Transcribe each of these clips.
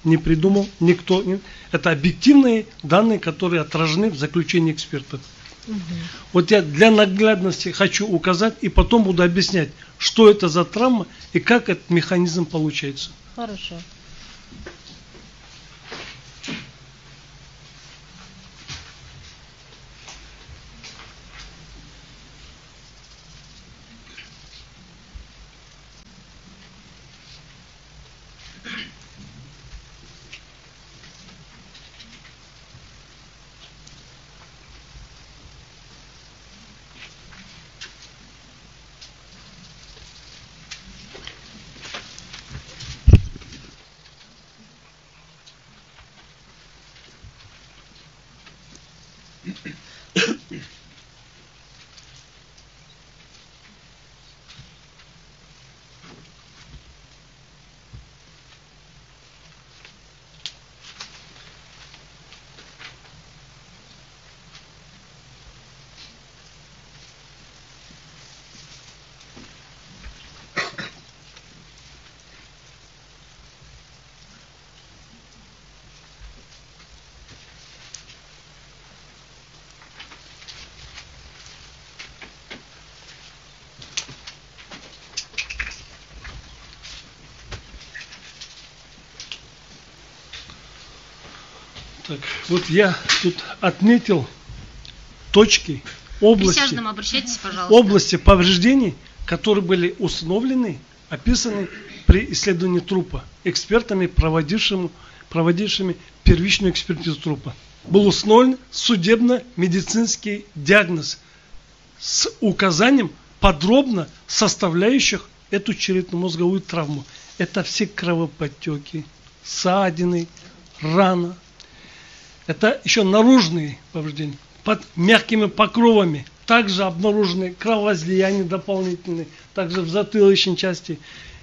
не придумал никто. Это объективные данные, которые отражены в заключении экспертов. Вот я для наглядности хочу указать и потом буду объяснять, что это за травма и как этот механизм получается. Хорошо. Так, вот я тут отметил точки, области, Присяжным обращайтесь, пожалуйста. области повреждений, которые были установлены, описаны при исследовании трупа экспертами, проводившими первичную экспертизу трупа. Был установлен судебно-медицинский диагноз с указанием подробно составляющих эту черепно-мозговую травму. Это все кровоподтеки, ссадины, рана. Это еще наружные повреждения. Под мягкими покровами также обнаружены кровоизлияния дополнительные, также в затылочной части.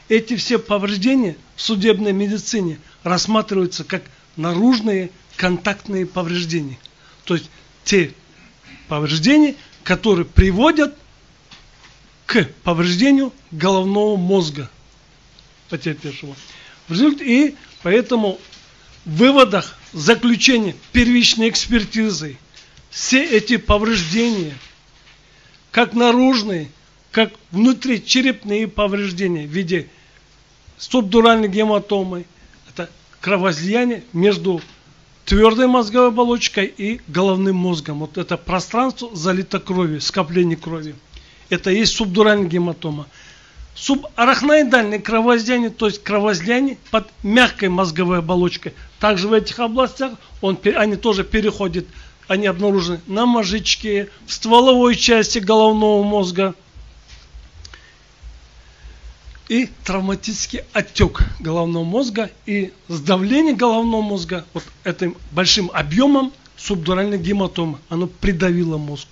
Эти все повреждения в судебной медицине рассматриваются как наружные контактные повреждения. То есть те повреждения, которые приводят к повреждению головного мозга потерпевшего. И поэтому в выводах заключения первичной экспертизы все эти повреждения, как наружные, как внутричерепные повреждения в виде субдуральной гематомы, это кровоизлияние между твердой мозговой оболочкой и головным мозгом. Вот это пространство залито кровью, скопление крови. Это и есть субдуральная гематома. Субарахноидальное кровоизлияние, то есть кровоизлияние под мягкой мозговой оболочкой. Также в этих областях они тоже переходят, они обнаружены на мозжечке, в стволовой части головного мозга. И травматический отек головного мозга и сдавление головного мозга вот этим большим объемом субдуральной гематомы. Оно придавило мозг.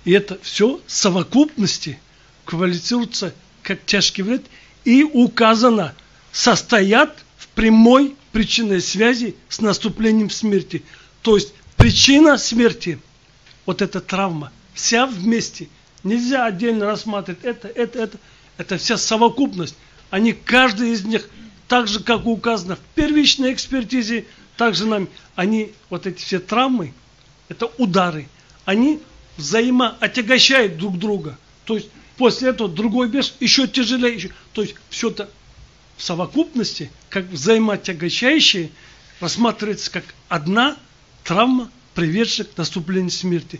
И это все в совокупности квалифицируется как тяжкий вред и указано, состоят в прямой причинной связи с наступлением смерти. То есть причина смерти, вот эта травма, вся вместе. Нельзя отдельно рассматривать это вся совокупность. Они, каждый из них, так же, как указано в первичной экспертизе, также они, вот эти все травмы, это удары, они взаимоотягощают друг друга. То есть после этого другой беж еще тяжелее. То есть все это в совокупности, как взаимоотягощающие, рассматривается как одна травма, приведшая к наступлению смерти.